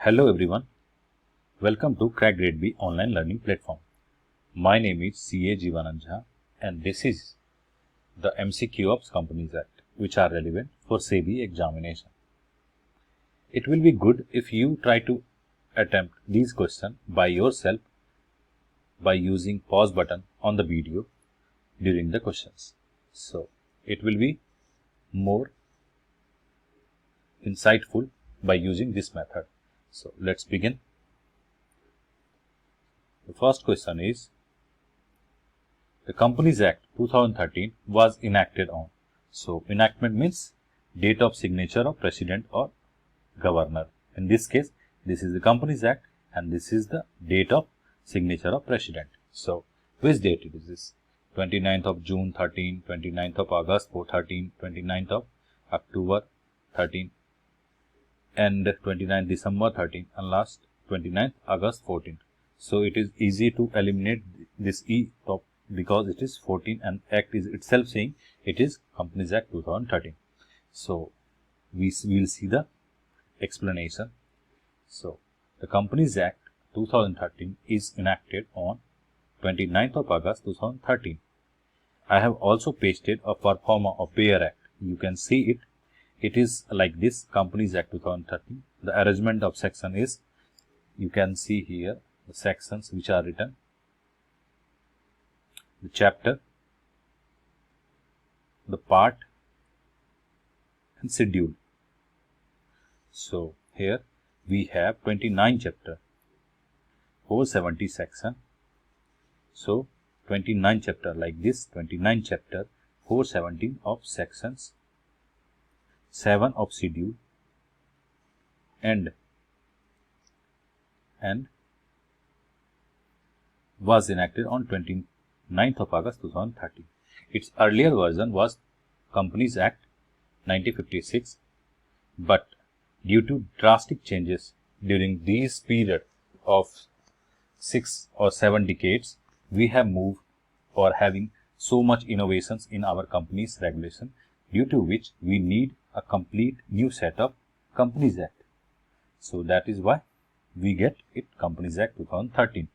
Hello everyone, welcome to Crack Grade B online learning platform. My name is CA Jivanand Jha and this is the MCQ of Companies Act which are relevant for SEBI examination. It will be good if you try to attempt these questions by yourself by using pause button on the video during the questions. So it will be more insightful by using this method. So let's begin. The first question is, the Companies Act 2013 was enacted on. So enactment means date of signature of president or governor. In this case, this is the Companies Act and this is the date of signature of president. So which date it is this? 29th of June 13, 29th of August 13, 29th of October 13 and 29th December 13 and last 29th August 14. So it is easy to eliminate this E top because it is 14 and Act is itself saying it is Companies Act 2013. So we will see the explanation. So the Companies Act 2013 is enacted on 29th of August 2013. I have also pasted a performa of Bayer Act. You can see it. It is like this, Companies Act 2013. The arrangement of section is, you can see here the sections which are written, the chapter, the part and schedule. So here we have 29 chapter, 470 section. So 29 chapter like this, 29 chapter, 417 of sections, 7 of schedule and was enacted on 29th of August 2013. Its earlier version was Companies Act 1956, but due to drastic changes during this period of 6 or 7 decades, we have moved or having so much innovations in our company's regulation, due to which we need a complete new set of Companies Act. So that is why we get it Companies Act 2013.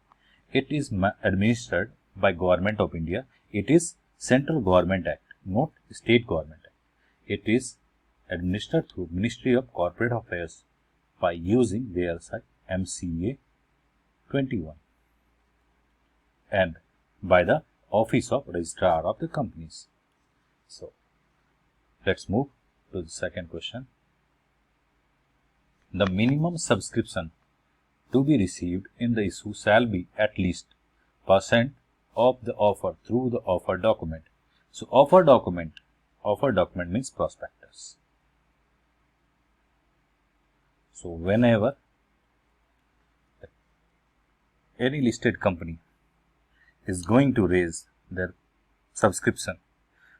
It is administered by Government of India. It is Central Government Act, not State Government Act. It is administered through Ministry of Corporate Affairs by using their site MCA 21 and by the Office of Registrar of the Companies. So let's move to the second question. The minimum subscription to be received in the issue shall be at least % of the offer through the offer document. So offer document means prospectus. So whenever any listed company is going to raise their subscription,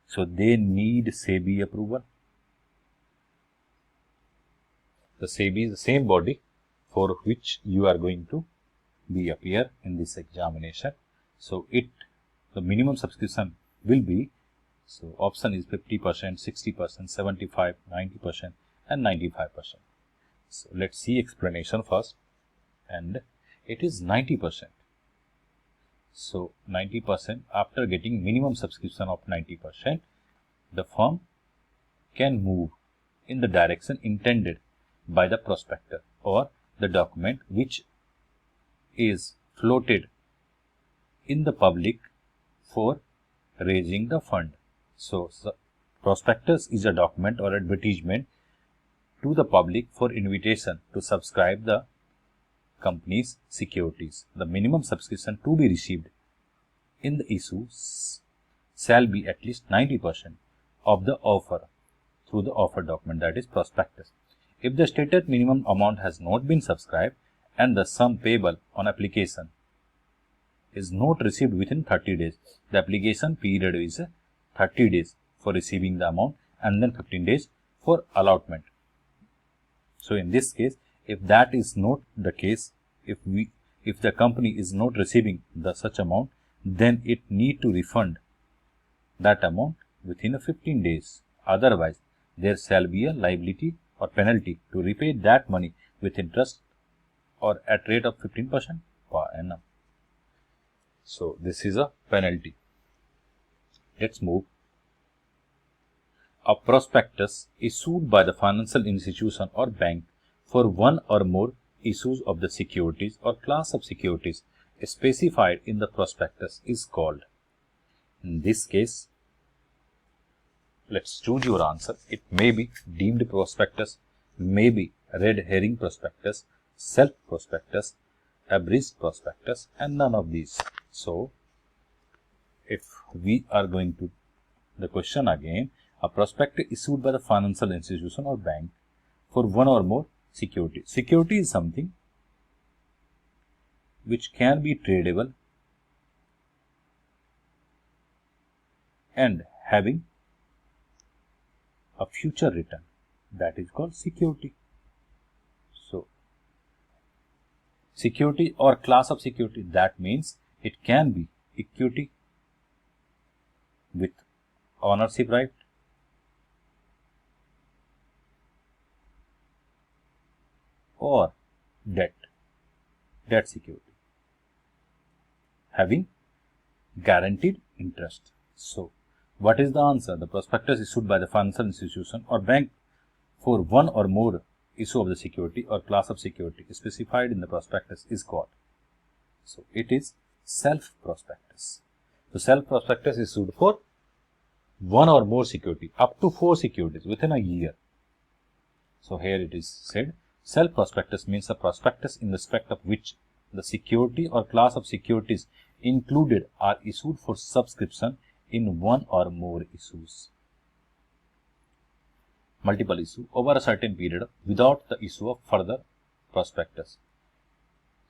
so they need SEBI approval. The SEBI is the same body for which you are going to be appear in this examination. So the minimum subscription will be, so option is 50%, 60%, 75, 90% and 95%. So let's see explanation first, and it is 90%. So 90%, after getting minimum subscription of 90%, the firm can move in the direction intended by the prospector or the document which is floated in the public for raising the fund. So prospectus is a document or advertisement to the public for invitation to subscribe the company's securities. The minimum subscription to be received in the issue shall be at least 90% of the offer through the offer document, that is prospectus. If the stated minimum amount has not been subscribed and the sum payable on application is not received within 30 days, the application period is 30 days for receiving the amount and then 15 days for allotment. So in this case, if that is not the case, if the company is not receiving such amount, then it need to refund that amount within 15 days. Otherwise, there shall be a liability or penalty to repay that money with interest or at rate of 15% per annum. So this is a penalty. Let's move. A prospectus issued by the financial institution or bank for one or more issues of the securities or class of securities specified in the prospectus is called. In this case, let's choose your answer. It may be deemed prospectus, may be red herring prospectus, self prospectus, abridged prospectus, and none of these. So, if we are going to the question again, a prospectus issued by the financial institution or bank for one or more security. Security is something which can be tradable and having a future return, that is called security. So, security or class of security, that means it can be equity with ownership right, or debt security having guaranteed interest. So, what is the answer? The prospectus issued by the financial institution or bank for one or more issue of the security or class of security specified in the prospectus is called. So, it is self prospectus. So, self prospectus is issued for one or more security, up to 4 securities within a year. So, here it is said, self prospectus means a prospectus in respect of which the security or class of securities included are issued for subscription in one or more issues. Multiple issue over a certain period without the issue of further prospectus.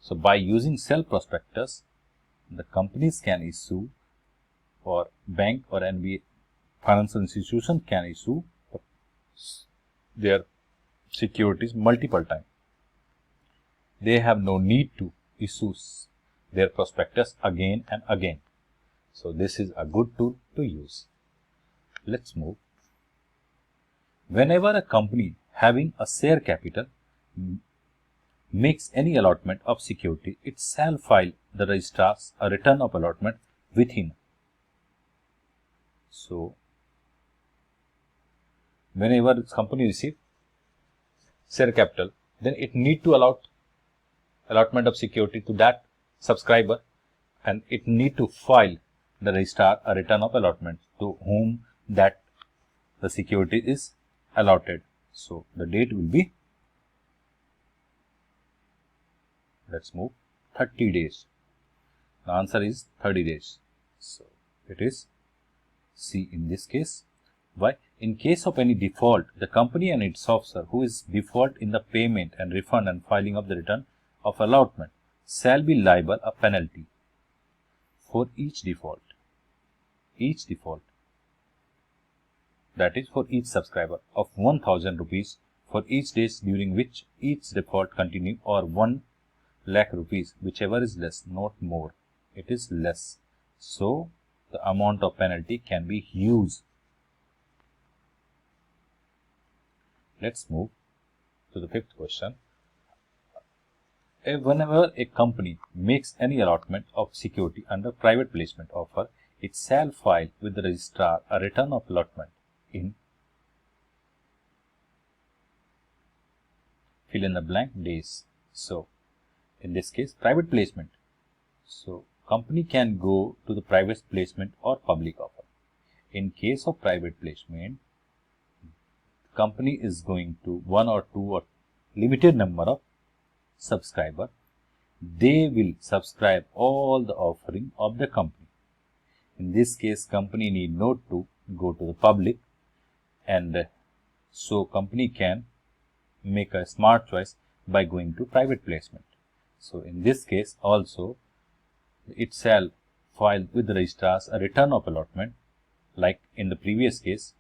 So, by using self prospectus, the companies can issue, or bank or NBA financial institution can issue their securities multiple times. They have no need to issue their prospectus again and again. So, this is a good tool to use. Let's move. Whenever a company having a share capital makes any allotment of security, it shall file the registrars a return of allotment within. So, whenever the company receives share capital, then it need to allotment of security to that subscriber, and it need to file the registrar a return of allotment to whom that the security is allotted. So, the date will be, let's move, 30 days. The answer is 30 days. So, it is C in this case. Why? In case of any default, the company and its officer who is default in the payment and refund and filing of the return of allotment shall be liable a penalty for each default. Each default, that is for each subscriber, of 1000 rupees for each days during which each default continue, or 1 lakh rupees, whichever is less, not more. It is less. So, the amount of penalty can be huge. Let's move to the 5th question. Whenever a company makes any allotment of security under private placement offer, it shall file with the registrar a return of allotment in fill in the blank days. So, in this case, private placement. So, company can go to the private placement or public offer. In case of private placement, company is going to 1 or 2 or limited number of subscriber. They will subscribe all the offering of the company. In this case, company need not to go to the public, and so company can make a smart choice by going to private placement. So, in this case also, it shall file with the registrars a return of allotment, like in the previous case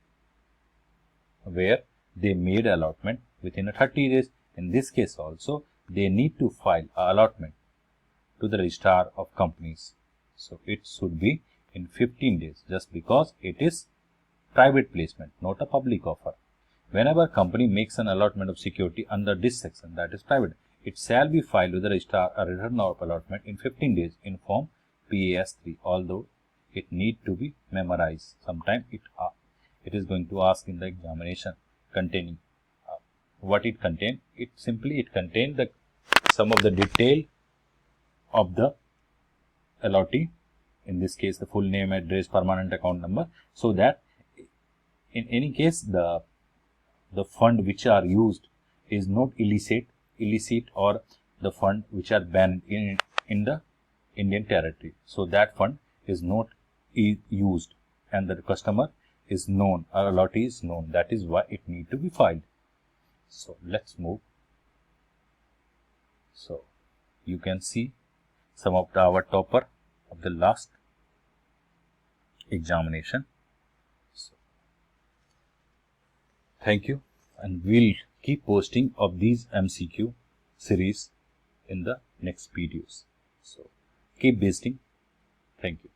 where they made allotment within 30 days. In this case also, they need to file a allotment to the registrar of companies. So, it should be in 15 days, just because it is private placement, not a public offer. Whenever company makes an allotment of security under this section, that is private, it shall be filed with the registrar a return of allotment in 15 days in form PAS3, although it need to be memorized. Sometime it is going to ask in the examination containing what it contain. It contain the some of the detail of the allottee, in this case the full name, address, permanent account number, so that in any case the fund which are used is not illicit or the fund which are banned in the Indian territory. So that fund is not used and the customer is known, or allottee is known. That is why it need to be filed. So let's move. So you can see some of our topper of the last examination. So, thank you, and we'll keep posting of these MCQ series in the next videos. So keep visiting. Thank you.